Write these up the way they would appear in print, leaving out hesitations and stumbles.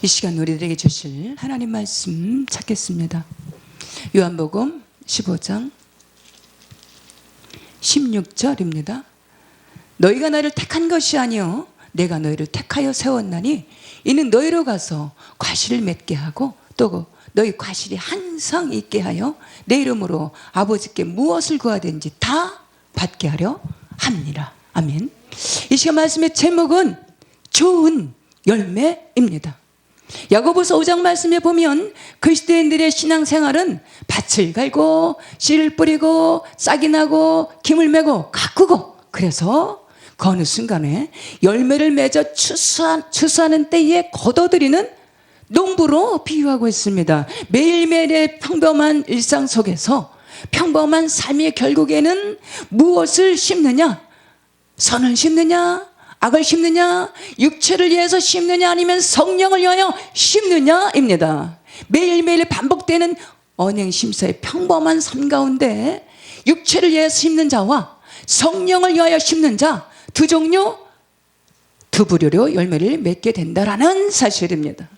이 시간 우리들에게 주실 하나님 말씀 찾겠습니다. 요한복음 15장 16절입니다. 너희가 나를 택한 것이 아니요 내가 너희를 택하여 세웠나니 이는 너희로 가서 과실을 맺게 하고 또 너희 과실이 한상 있게 하여 내 이름으로 아버지께 무엇을 구하든지 다 받게 하려 함이라. 아멘. 이 시간 말씀의 제목은 좋은 열매입니다. 야고보서 5장 말씀에 보면 그리스도인들의 신앙생활은 밭을 갈고 씨를 뿌리고 싹이 나고 김을 메고 가꾸고, 그래서 그 어느 순간에 열매를 맺어 추수하는 때에 거둬들이는 농부로 비유하고 있습니다. 매일매일의 평범한 일상 속에서 평범한 삶의 결국에는 무엇을 심느냐? 선을 심느냐? 악을 심느냐? 육체를 위해서 심느냐? 아니면 성령을 위하여 심느냐입니다. 매일매일 반복되는 언행심사의 평범한 삶 가운데 육체를 위해서 심는 자와 성령을 위하여 심는 자, 두 종류, 두 부류로 열매를 맺게 된다라는 사실입니다.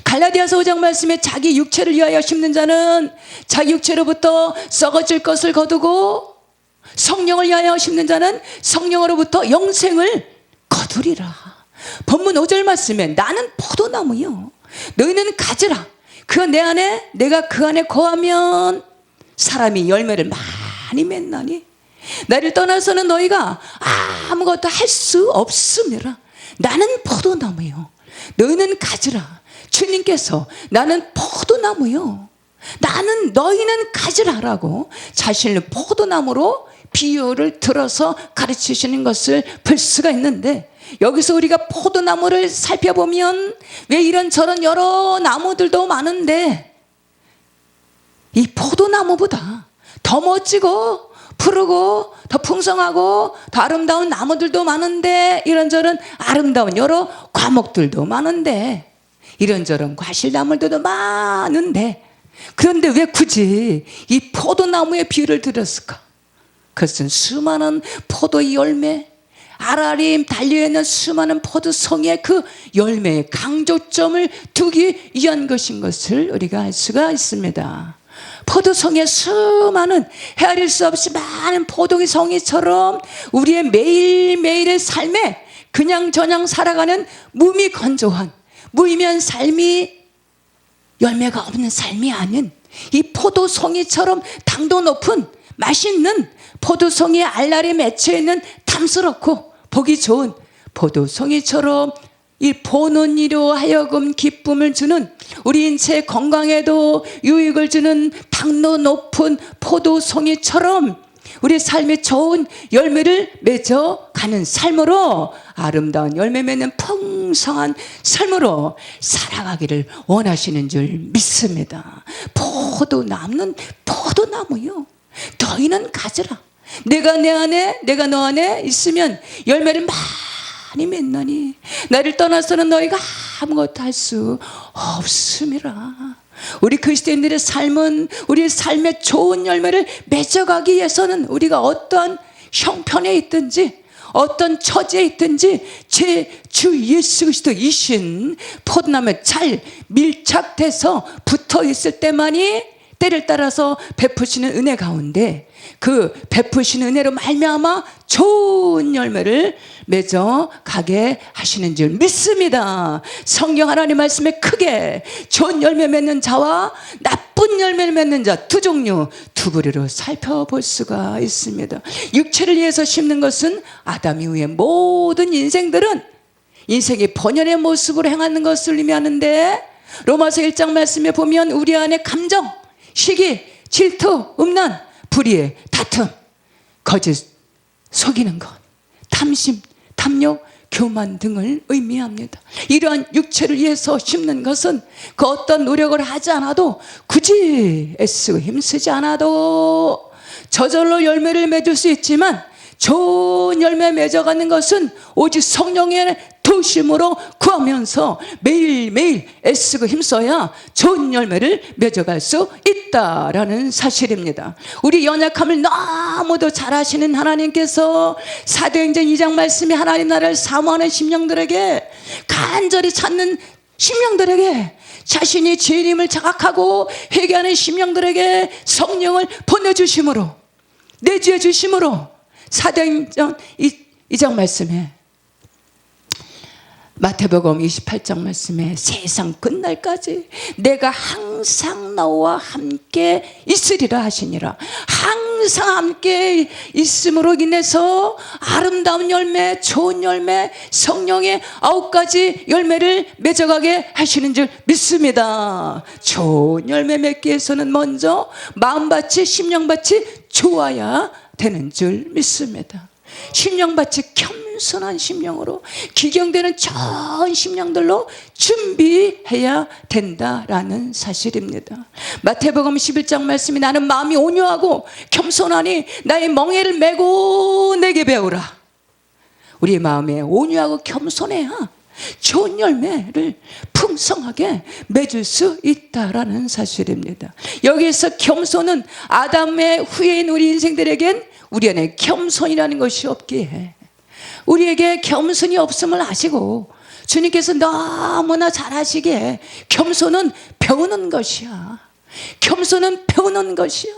갈라디아서 5장 말씀에 자기 육체를 위하여 심는 자는 자기 육체로부터 썩어질 것을 거두고, 성령을 위하여 심는 자는 성령으로부터 영생을 거두리라. 본문 5절 말씀에 나는 포도나무요 너희는 가지라. 그 내 안에 내가 그 안에 거하면 사람이 열매를 많이 맺나니 나를 떠나서는 너희가 아무것도 할 수 없음이라. 나는 포도나무요 너희는 가지라. 주님께서 나는 포도나무요 너희는 가지라라고 자신을 포도나무로 비유를 들어서 가르치시는 것을 볼 수가 있는데, 여기서 우리가 포도나무를 살펴보면 왜 이런저런 여러 나무들도 많은데 이 포도나무보다 더 멋지고 푸르고 더 풍성하고 더 아름다운 나무들도 많은데, 이런저런 아름다운 여러 과목들도 많은데, 이런저런 과실나무들도 많은데, 그런데 왜 굳이 이 포도나무의 비유를 들었을까? 그것은 수많은 포도의 열매, 알알이 달려있는 수많은 포도송이의 그 열매의 강조점을 두기 위한 것인 것을 우리가 알 수가 있습니다. 포도송이의 수많은 헤아릴 수 없이 많은 포도의 송이처럼 우리의 매일매일의 삶에 그냥저냥 살아가는 무미건조한 무의미한 삶이 열매가 없는 삶이 아닌 이 포도송이처럼 당도 높은 맛있는 포도송이의 알알이 맺혀있는 탐스럽고 보기 좋은 포도송이처럼 이 보는 이로 하여금 기쁨을 주는, 우리 인체 건강에도 유익을 주는 당도 높은 포도송이처럼 우리 삶에 좋은 열매를 맺어가는 삶으로, 아름다운 열매 맺는 풍성한 삶으로 살아가기를 원하시는 줄 믿습니다. 포도나무는 포도나무요 너희는 가지라. 내가 내 안에 내가 너 안에 있으면 열매를 많이 맺나니 나를 떠나서는 너희가 아무것도 할 수 없음이라. 우리 그리스도인들의 삶은 우리의 삶에 좋은 열매를 맺어가기 위해서는 우리가 어떠한 형편에 있든지 어떤 처지에 있든지 제 주 예수 그리스도이신 포도나무에 잘 밀착돼서 붙어 있을 때만이 때를 따라서 베푸시는 은혜 가운데 그 베푸시는 은혜로 말미암아 좋은 열매를 맺어 가게 하시는 줄 믿습니다. 성경 하나님 말씀에 크게 좋은 열매 맺는 자와 나쁜 열매를 맺는 자 두 종류, 두 부류로 살펴볼 수가 있습니다. 육체를 위해서 심는 것은 아담 이후의 모든 인생들은 인생의 본연의 모습으로 행하는 것을 의미하는데, 로마서 1장 말씀에 보면 우리 안에 감정, 시기, 질투, 음란, 불의의 다툼, 거짓, 속이는 것, 탐심, 탐욕, 교만 등을 의미합니다. 이러한 육체를 위해서 심는 것은 그 어떤 노력을 하지 않아도, 굳이 애쓰고 힘쓰지 않아도 저절로 열매를 맺을 수 있지만, 좋은 열매 맺어가는 것은 오직 성령의 도심으로 구하면서 매일매일 애쓰고 힘써야 좋은 열매를 맺어갈 수 있다라는 사실입니다. 우리 연약함을 너무도 잘 아시는 하나님께서 사도행전 2장 말씀에 하나님 나라를 사모하는 심령들에게 간절히 찾는 심령들에게 자신이 죄인임을 자각하고 회개하는 심령들에게 성령을 보내주심으로, 내주해 주심으로, 사도행전 2장 말씀에, 마태복음 28장 말씀에 세상 끝날까지 내가 항상 너와 함께 있으리라 하시니라. 항상 함께 있음으로 인해서 아름다운 열매, 좋은 열매, 성령의 9가지 열매를 맺어가게 하시는 줄 믿습니다. 좋은 열매 맺기 위해서는 먼저 마음밭이, 심령밭이 좋아야 되는 줄 믿습니다. 심령밭이 겸손한 심령으로, 기경되는 좋은 심령들로 준비해야 된다라는 사실입니다. 마태복음 11장 말씀이 나는 마음이 온유하고 겸손하니 나의 멍에를 메고 내게 배우라. 우리의 마음에 온유하고 겸손해야 좋은 열매를 풍성하게 맺을 수 있다라는 사실입니다. 여기에서 겸손은 아담의 후예인 우리 인생들에겐 우리 안에 겸손이라는 것이 없기에, 우리에게 겸손이 없음을 아시고 주님께서 너무나 잘 아시기에 겸손은 배우는 것이야. 겸손은 배우는 것이야.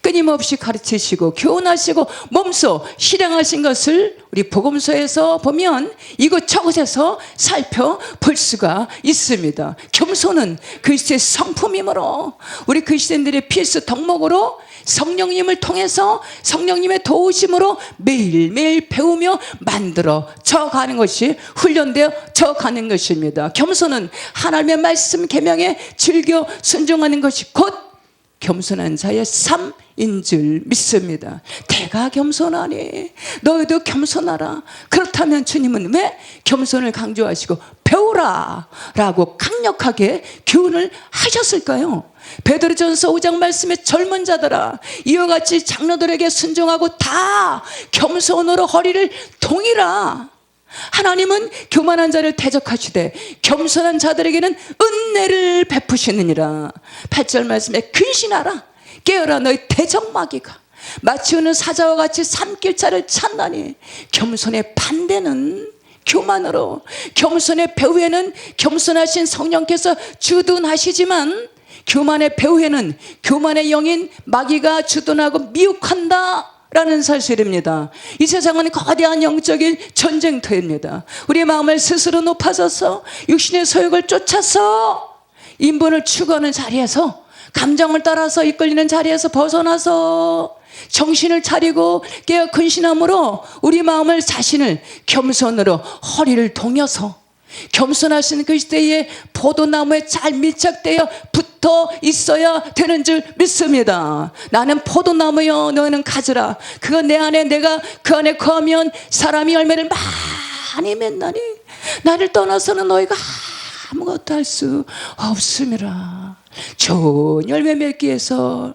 끊임없이 가르치시고 교훈하시고 몸소 실행하신 것을 우리 복음서에서 보면 이곳저곳에서 살펴볼 수가 있습니다. 겸손은 그리스도의 성품이므로 우리 그리스도인들의 필수 덕목으로 성령님을 통해서 성령님의 도우심으로 매일매일 배우며 만들어져 가는 것이, 훈련되어져 가는 것입니다. 겸손은 하나님의 말씀 계명에 즐겨 순종하는 것이 곧 겸손한 자의 삶인 줄 믿습니다. 내가 겸손하니 너희도 겸손하라. 그렇다면 주님은 왜 겸손을 강조하시고 배우라 라고 강력하게 교훈을 하셨을까요? 베드로전서 5장 말씀에 젊은 자들아 이와 같이 장로들에게 순종하고 다 겸손으로 허리를 동이라. 하나님은 교만한 자를 대적하시되 겸손한 자들에게는 은혜를 베푸시느니라. 8절 말씀에 근신하라. 깨어라 너희 대적마귀가 마치우는 사자와 같이 산길자를 찾나니. 겸손의 반대는 교만으로, 겸손의 배후에는 겸손하신 성령께서 주둔하시지만 교만의 배후에는 교만의 영인 마귀가 주둔하고 미혹한다 라는 사실입니다. 이 세상은 거대한 영적인 전쟁터입니다. 우리의 마음을 스스로 높아져서 육신의 소욕을 쫓아서 인본을 추구하는 자리에서, 감정을 따라서 이끌리는 자리에서 벗어나서 정신을 차리고 깨어 근신함으로 우리 마음을, 자신을 겸손으로 허리를 동여서 겸손하신 그리스도의 포도나무에 잘 밀착되어 붙어 있어야 되는 줄 믿습니다. 나는 포도나무여 너희는 가지라. 그거 내 안에, 내가 그 안에 거하면 사람이 열매를 많이 맺나니 나를 떠나서는 너희가 아무것도 할 수 없음이라. 좋은 열매 맺기 위해서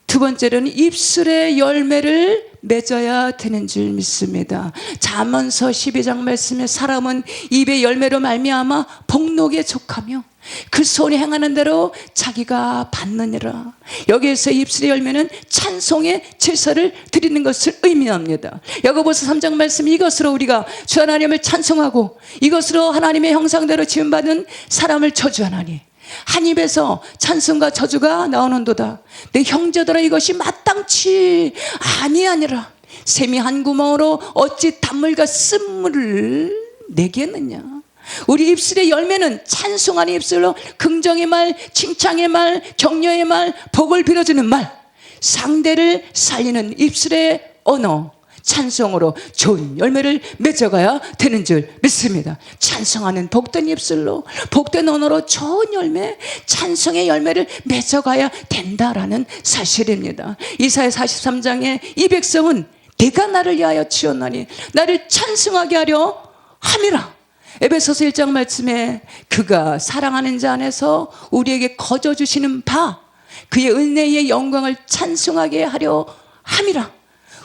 두 번째로는 입술의 열매를 맺어야 되는 줄 믿습니다. 잠언서 12장 말씀에 사람은 입의 열매로 말미암아 복록에 족하며 그 손이 행하는 대로 자기가 받느니라. 여기에서 입술의 열매는 찬송의 제사를 드리는 것을 의미합니다. 야고보서 3장 말씀, 이것으로 우리가 주 하나님을 찬송하고 이것으로 하나님의 형상대로 지음받은 사람을 저주하나니. 한 입에서 찬송과 저주가 나오는도다. 내 형제들아 이것이 마땅치 아니하니라. 샘이 한 구멍으로 어찌 단물과 쓴물을 내겠느냐. 우리 입술의 열매는 찬송하는 입술로 긍정의 말, 칭찬의 말, 격려의 말, 복을 빌어주는 말, 상대를 살리는 입술의 언어, 찬송으로 좋은 열매를 맺어가야 되는 줄 믿습니다. 찬송하는 복된 입술로, 복된 언어로 좋은 열매, 찬송의 열매를 맺어가야 된다라는 사실입니다. 이사야 43장에 이 백성은 내가 나를 위하여 지었나니 나를 찬송하게 하려 함이라. 에베소서 1장 말씀에 그가 사랑하는 자 안에서 우리에게 거저 주시는 바 그의 은혜의 영광을 찬송하게 하려 함이라.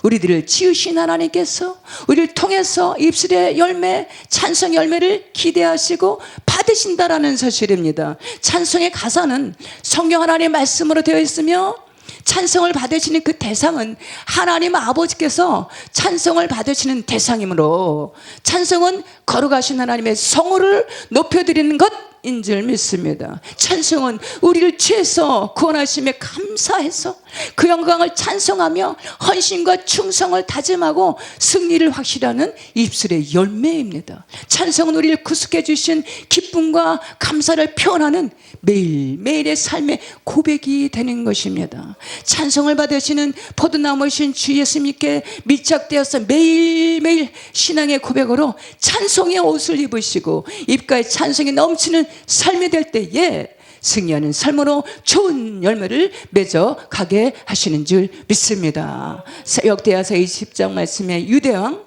우리들을 지으신 하나님께서 우리를 통해서 입술의 열매, 찬송 열매를 기대하시고 받으신다라는 사실입니다. 찬송의 가사는 성경 하나님의 말씀으로 되어 있으며 찬송을 받으시는 그 대상은 하나님 아버지께서 찬송을 받으시는 대상이므로 찬송은 거룩하신 하나님의 성호를 높여드리는 것 인 줄 믿습니다. 찬송은 우리를 죄에서 구원하심에 감사해서 그 영광을 찬송하며 헌신과 충성을 다짐하고 승리를 확실하는 입술의 열매입니다. 찬송은 우리를 구속해 주신 기쁨과 감사를 표현하는 매일매일의 삶의 고백이 되는 것입니다. 찬송을 받으시는 포도나무신 주 예수님께 밀착되어서 매일매일 신앙의 고백으로 찬송의 옷을 입으시고 입가에 찬송이 넘치는 삶이 될 때에 승리하는 삶으로 좋은 열매를 맺어 가게 하시는 줄 믿습니다. 역대하서 20장 말씀에 유대왕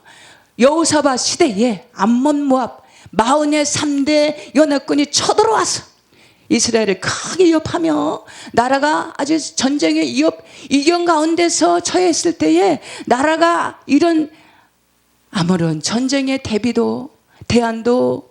여호사밧 시대에 암몬 모압 마흔의 3대 연합군이 쳐들어와서 이스라엘을 크게 위협하며 나라가 아주 전쟁의 이경 가운데서 처했을 때에 나라가 이런 아무런 전쟁의 대안도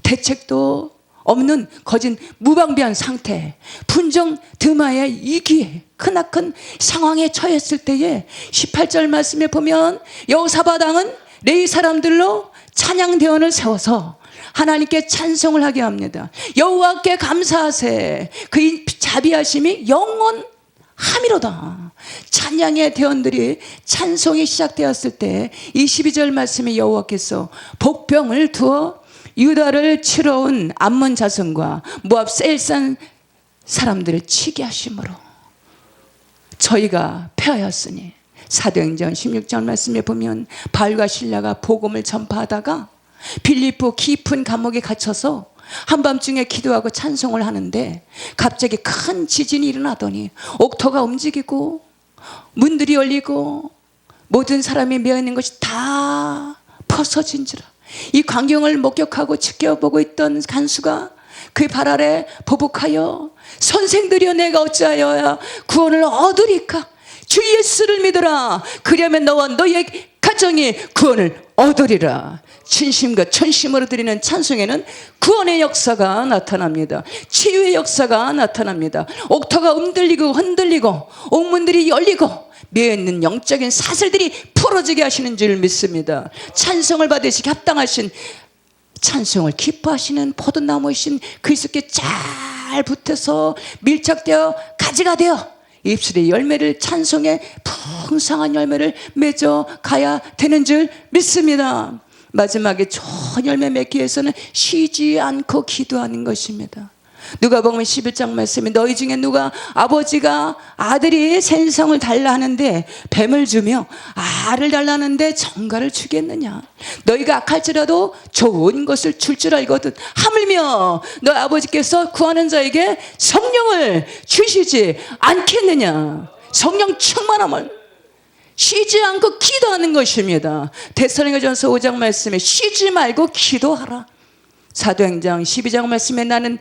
대책도 없는 거진 무방비한 상태, 분정 드마의 위기에 크나큰 상황에 처했을 때에 18절 말씀에 보면 여호사밧 왕은 레위 사람들로 찬양대원을 세워서 하나님께 찬송을 하게 합니다. 여호와께 감사하세. 그의 자비하심이 영원함이로다. 찬양의 대원들이 찬송이 시작되었을 때 22절 말씀에 여호와께서 복병을 두어 유다를 치러 온 암몬 자손과 모압 세일산 사람들을 치게 하심으로 저희가 패하였으니 사도행전 16장 말씀에 보면 바울과 실라가 복음을 전파하다가 빌립보 깊은 감옥에 갇혀서 한밤중에 기도하고 찬송을 하는데 갑자기 큰 지진이 일어나더니 옥토가 움직이고 문들이 열리고 모든 사람이 메어있는 것이 다 벗어진지라. 이 광경을 목격하고 지켜보고 있던 간수가 그 발 아래 보복하여 선생들이여 내가 어찌하여야 구원을 얻으리까? 주 예수를 믿어라. 그러면 너와 너의 가정이 구원을 얻으리라. 진심과 천심으로 드리는 찬송에는 구원의 역사가 나타납니다. 치유의 역사가 나타납니다. 옥토가 흔들리고 옥문들이 열리고 메어있는 영적인 사슬들이 풀어지게 하시는 줄 믿습니다. 찬송을 받으시기 합당하신 찬송을 기뻐하시는 포도나무이신 그리스도께 잘 붙어서 밀착되어 가지가 되어 입술의 열매를 찬송의 풍성한 열매를 맺어 가야 되는 줄 믿습니다. 마지막에 좋은 열매 맺기 위해서는 쉬지 않고 기도하는 것입니다. 누가복음 11장 말씀에 너희 중에 누가 아버지가 아들이 생성을 달라 하는데 뱀을 주며 알을 달라 하는데 정갈을 주겠느냐? 너희가 악할지라도 좋은 것을 줄 줄 알거든 하물며 너 아버지께서 구하는 자에게 성령을 주시지 않겠느냐? 성령 충만함을 쉬지 않고 기도하는 것입니다. 데살로니가전서 5장 말씀에 쉬지 말고 기도하라. 사도행전 12장 말씀에 나는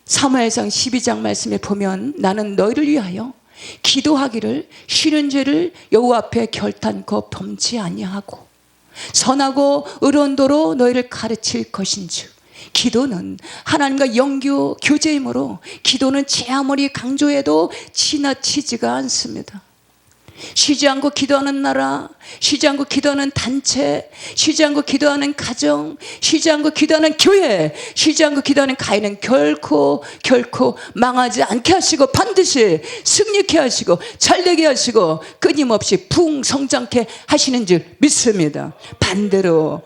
사무엘상 12장 말씀에 보면 나는 너희를 위하여 기도하기를 쉬는 죄를 여호와 앞에 결단코 범치 아니하고 선하고 의로운 도로 너희를 가르칠 것인즉 기도는 하나님과 영교 교제이므로 기도는 제 아무리 강조해도 지나치지가 않습니다. 쉬지 않고 기도하는 나라, 쉬지 않고 기도하는 단체, 쉬지 않고 기도하는 가정, 쉬지 않고 기도하는 교회, 쉬지 않고 기도하는 가인은 결코 망하지 않게 하시고 반드시 승리케 하시고 잘되게 하시고 끊임없이 풍성장케 하시는 줄 믿습니다. 반대로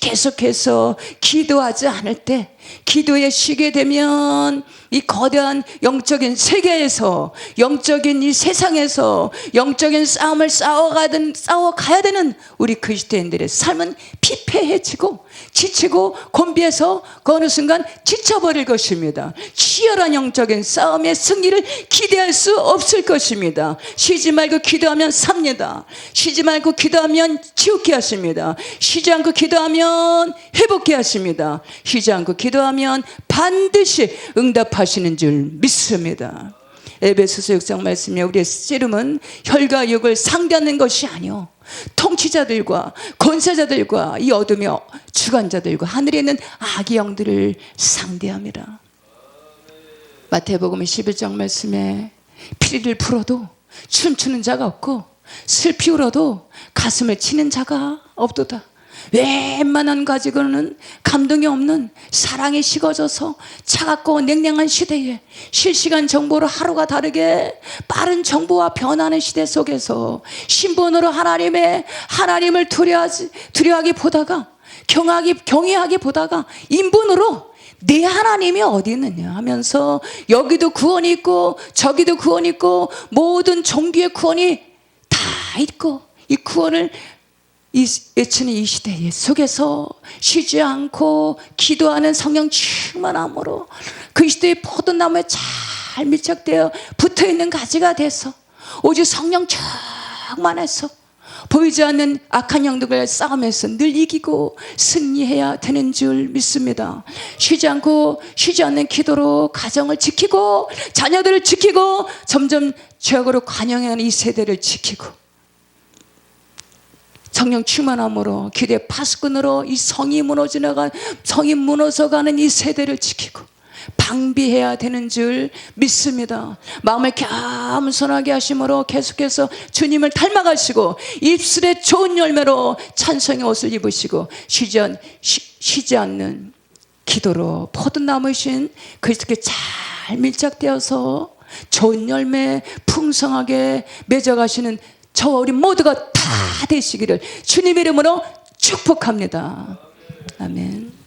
계속해서 기도하지 않을 때 기도에 쉬게 되면 이 거대한 영적인 세계에서 영적인 이 세상에서 영적인 싸움을 싸워가야 되는 우리 그리스도인들의 삶은 피폐해지고 지치고 곤비해서 그 어느 순간 지쳐버릴 것입니다. 치열한 영적인 싸움의 승리를 기대할 수 없을 것입니다. 쉬지 말고 기도하면 삽니다. 쉬지 말고 기도하면 지옥게 하십니다. 쉬지 않고 기도하면 회복케 하십니다. 쉬지 않고 기도하면 반드시 응답하시는 줄 믿습니다. 에베소서 6장 말씀에 우리의 씨름은 혈과 육을 상대하는 것이 아니요 통치자들과 권세자들과 이 어둠의 주관자들과 하늘에 있는 악의 영들을 상대합니다. 마태복음 11장 말씀에 피리를 불어도 춤추는 자가 없고 슬피 울어도 가슴을 치는 자가 없도다. 웬만한 가지고는 감동이 없는 사랑이 식어져서 차갑고 냉랭한 시대에 실시간 정보로 하루가 다르게 빠른 정보와 변하는 시대 속에서 신분으로 하나님을 두려워하기 보다가 경외하기 보다가 인분으로 내 하나님이 어디 있느냐 하면서 여기도 구원이 있고 저기도 구원이 있고 모든 종교의 구원이 다 있고 이 구원을 외치는 이 시대 속에서 쉬지 않고 기도하는 성령 충만함으로 그 시대의 포도나무에 잘 밀착되어 붙어있는 가지가 돼서 오직 성령 충만해서 보이지 않는 악한 영들과의 싸움에서 늘 이기고 승리해야 되는 줄 믿습니다. 쉬지 않는 기도로 가정을 지키고 자녀들을 지키고 점점 죄악으로 관영하는 이 세대를 지키고 성령 충만함으로 기도의 파수꾼으로 이 성이 무너져가는 이 세대를 지키고 방비해야 되는 줄 믿습니다. 마음을 겸손하게 하심으로 계속해서 주님을 닮아가시고 입술에 좋은 열매로 찬송의 옷을 입으시고 쉬지 않는 기도로 포도나무이신 그리스도께 잘 밀착되어서 좋은 열매 풍성하게 맺어가시는 저와 우리 모두가 다 되시기를 주님의 이름으로 축복합니다. 아멘.